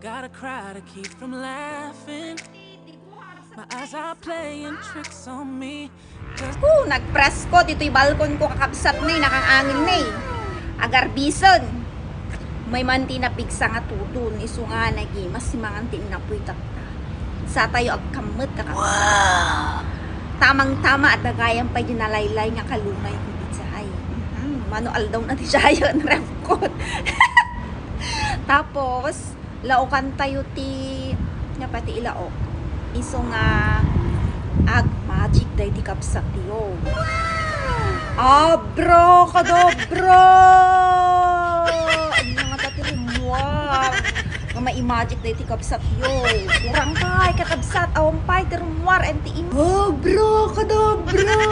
gotta cry to keep from laughing. My eyes are playing tricks on me. Nagpress ko dito'y balkon ko kakabsat na nakangangin na agar bison may manti na pigsa nga tutun iso nga nagi mas si mangantin na puy tatta sa tayo agkamot kakabsat. Wow. Tamang-tama at nagayang pa yun nalaylay nga kalungay ko bitsahay. Manual daw na ti siya yun refkot. Tapos laokan tayo ti nga pati ilaok iso nga ag magic day di kapsat yo. Abracadabra! Ano nga tati rumwar? Nga ma-magic day di kapsat yo. Kurang kay kakabsat awang pay ti rumwar and ti im. Abracadabra!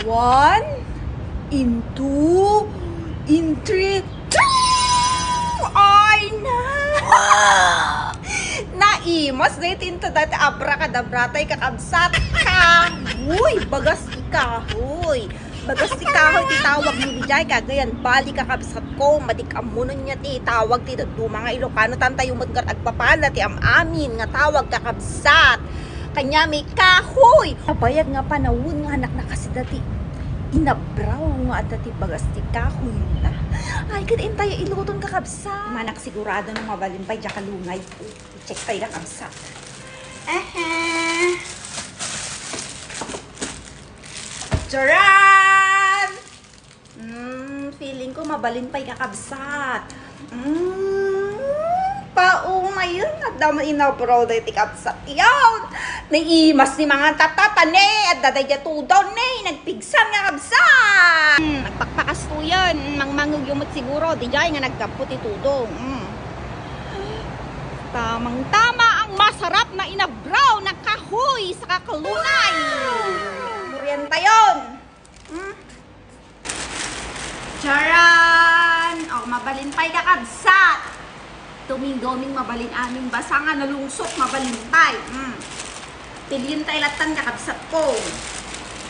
1 in 2 in 3 ay na! Wow! Naimas na itinto dati abracadabra tay kakabsat ka! Uy! Bagas ikahoy! Bagas ikahoy titawag ni Vijay kagayan bali kakabsat ko madikamunon niya ti tawag ti do mga Ilocano tantayo maggar agpapala ti amin nga tawag kakabsat kanya may kahoy! Kabayag nga panawon nga anak na kasi dati inabraw nga at dati bagas ti kahoy na. Ay, kadin tayo iluton kakabsa. Manak sigurado nang mabalimpay dyan kalungay. Check tayo kakabsa. Charan! Feeling ko mabalimpay kakabsat. Paong ngayon at daman inabraw dahi ti kapsat. Iyon! Naiimas ni mga tatata ne at daday tudon ne nagpigsan nga kabsat. Nagpakpakas to yan. Mangmangugyumot siguro. Di jay nga nagkapot itudong. Tamang-tama ang masarap na inabraw na kahoy sa kakalunay. Murienta yun. Charan! O, mabalintay ka kabsat. Tuming-doming mabalin aming basa nga nalungsok mabalintay. Pilin tayo latan kakabsat ko.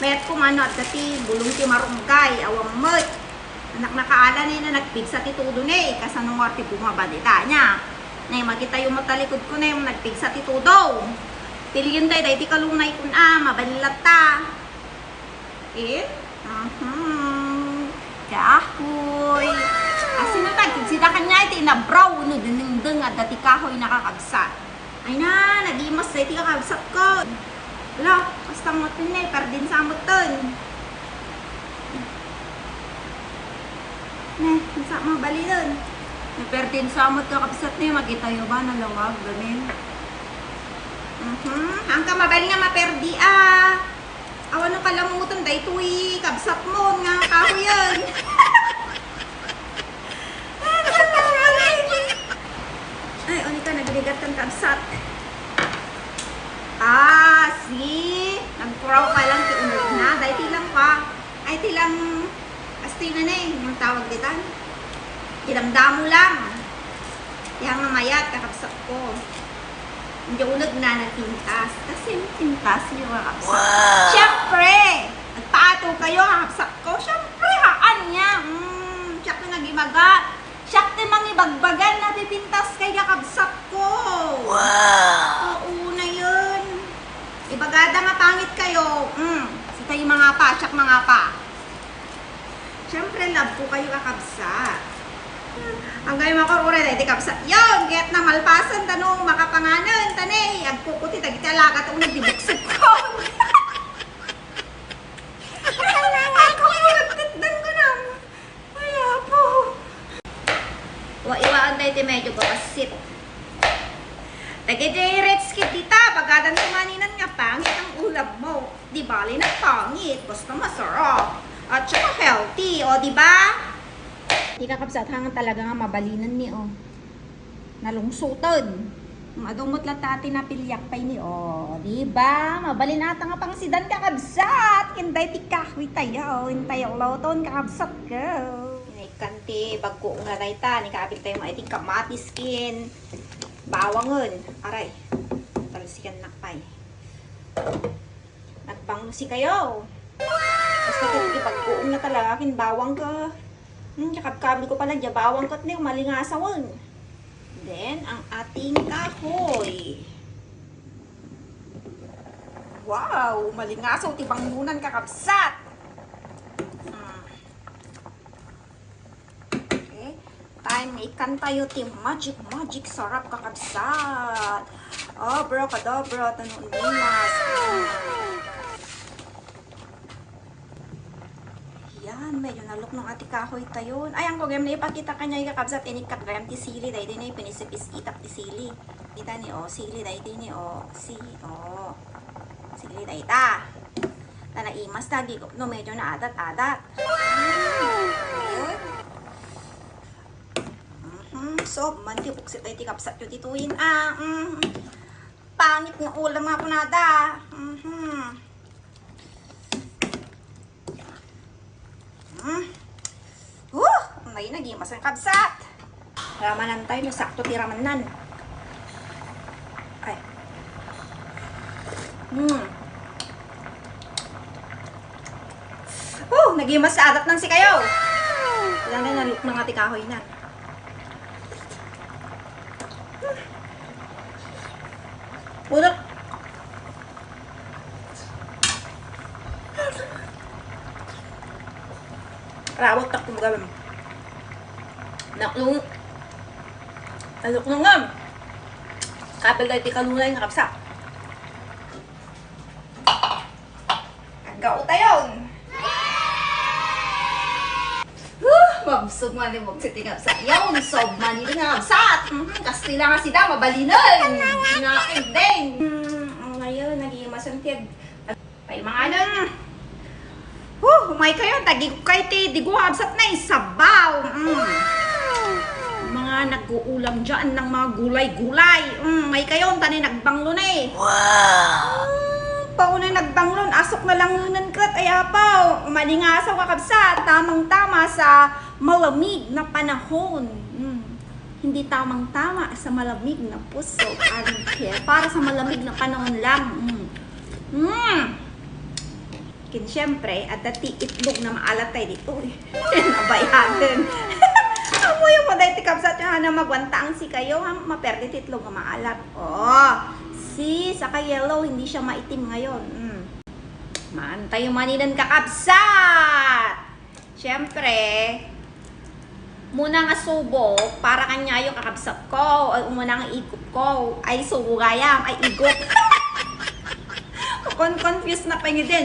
Mayat ko mano at dati bulong ti marunggay awang mat. Anak nakaala na nagpigsa ti tudo na kasanong orti bumabadita niya. Na makita yung matalikod ko na yung nagpigsa ti tudo. Pilin tayo dahil ti kalunay kun mabalilata. Kahoy. Asin na sida kanya iti inabraw no dinengdeng at dati kahoy nakakabsat. Ay na, nag-imas na iti kakabsat ko. Wala, basta motin na perdin sa motin. Nasa mabali dun. Perdin sa mot kakabsat na makita yung ba nalawag ganin. Ang kamabali nga maperdi awan ng kalamutan dahi tuwi kabsat mo nga kahoy yan. Ay, oni ka nagligat kang kabsat. See? Nagpuraw ka lang tiunod na. Dahil tilang pa. Ay, tilang astoy na yung tawag ditan. Ilamdamo lang. Yang mamayat, kakabsat ko. Hindi unod na nagpintas. Kasi pintas yung kakabsat. Wow! Siyempre! Nagpaato kayo, kakabsat ko. Siyempre, haan niya. Siyak na nagimagat. Siyak na mga ibagbagan na pipintas kay kakabsat ko. Wow! Oo na yun. Ibagada nga pangit kayo. Sita yung mga pa, siyak mga pa. Siyempre, love ko kayo kakabsat. Ang gayon makarure na iti kabsat. Yun, kaya't na malpasan tanong makapanganan. Tanay, agpukuti, tagiti alaga itong nagdibuksit ko. Iwaan tayo iti medyo bawasit. Tagiti-rets kit dita, pagadan kumaninan nga pangit ang ulam mo. Di bali na pangit, basta masarap. At saka healthy, o di ba? Di kakabsat hangan talaga nga mabalinan ni nalungsutan. Madumot lang tati na pilyak pay ni di ba? Mabalin ata nga pang sidan kakabsat. Kinday ti kahwi tayo, hintay ang lauton kakabsat ko. Kanti bagko nga dayta ni kaapil tayo maiting kamatis skin bawangon aray talsikan nakpay nagpangsi kayo basta kung ipagkuong na talaga kin bawang ka Kakabkabli ko pala dyan, bawang kat niyo, malingasawan. Then, ang ating kahoy. Wow, malingasaw, tibang nunan kakabsat. Okay, time ikan tayo, tim magic, sarap kakabsat. Oh, bro, kadobro, tanong dimas. Yan, medyo nalok ng ati kahoy tayo. Ay, ang program na ipakita kanya ikakabsat, inikat rem ti sili, dahil din ay pinisipis itak ti sili. Kita ni, oh, sili, dahil din ni, oh, sili, dahil ta. Tanaimas, tagi ko, no, medyo na adat. Ayun. So, manti, buksit tayo ti kapsat yung tituin. Pangit ng ulam nga po nada. Ngayon, nagimas ang kabsat. Ramanan tayo, sakto ti ramanan. Ay. Nagimas sa adat ng si kayo. Ilang na naluk ng ati kahoy na. Udot. Rawat tak kumagawin. Naklung. Alok nung ngam. Kapil tayo ti kalunay na kapsa. Agaw tayo. Mabsog man ni mong siting kapsa. Yaw, sob man ni nga kapsat. Kastila nga sida, mabalinay. Nakaindeng. Ngayon, naging masantid. Pay mga anon. Humay kayo, tagi ko kayo ti, di ko habsat na sabaw. Mga nag-uulam dyan ng mga gulay-gulay. May kayo, tani nagbanglo na eh. Wow! Paunay nagbanglon, asok na lang nunan kat, ay apaw. Malingasaw kakabsa, tamang-tama sa malamig na panahon. Hindi tamang-tama sa malamig na puso. Para sa malamig na panahon lang. Siyempre, at dati itlog na maalat tayo dito. Nabayadan. Amo yung maday tikapsat yung na magwanta ang si kayo, maperde titlog na maalat. Saka yellow, hindi siya maitim ngayon. Maantay yung maninan kakabsat. Siyempre, muna nga subok, para kanya yung kakabsat ko, o muna nga igup ko, ay subo gayam, ay igup. Confused na pa nyo din.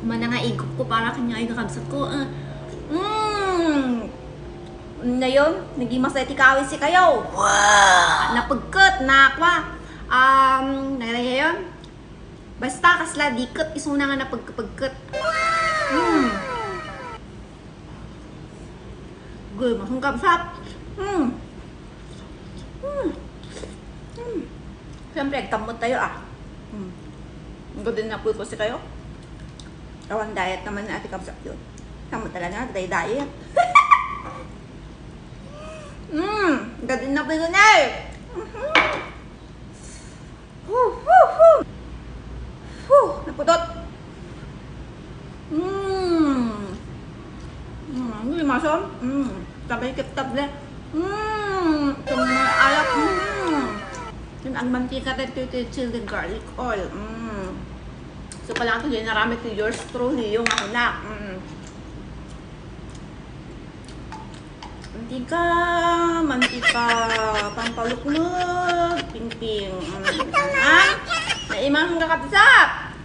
Muna nga igup ko, para kanya yung kakabsat ko. Ngayon, naging masaya tikawin si kayo. Wow! Napagkat, nakwa. Ngayon, basta kasla dikot, isuna nga napagkat. Gul, masang kapsat. Siyempre, agtamot tayo Ang ganda na po si kayo. Kawan diet naman na ati kapsat yun. Tamot talaga, diet. Ganda na po yun naputot. Hindi masom. Sabay kip-table. Ito mga alak. Yun ang mantika dito chili garlic oil. So pala ito din narami to yours truly yung ako na. Mantika, pampaluklog, ping-ping. Naimang kakabsat.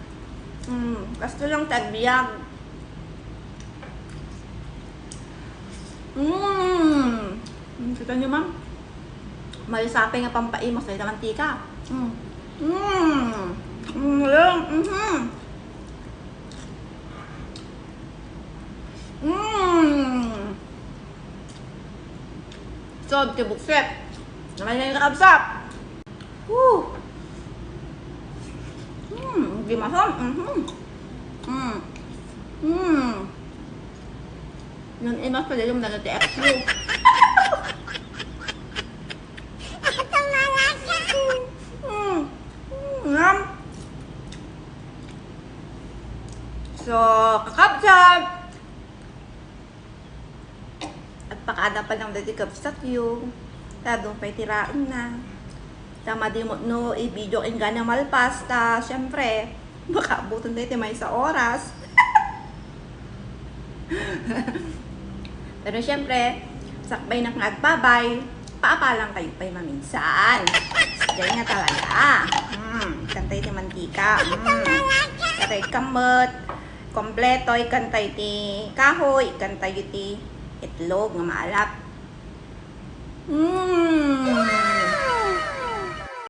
Kasto lang tagbiyag. Kita nyo, ma'am? Malisapay nga pampaimos dahil na mantika. Sob, tibukset. Naman na yung kakabsat. Hindi masom. Yung imas pala yung nag-TXU. So, kakabsat. Pakada pa lang dati kapsat yung. Tadong pa'y tirain na. Tama di mo no, i-video king gana malpas. Ta, syempre, makaabutan dito may sa oras. Pero syempre, sakbay na nagbabay, paapalang kayo pa'y maminsan. Sige nga talaga. Kantay ti mantika. Kantay kamot. Kompleto, ikantay ti kahoy, ikantay ti itlog nga maalap.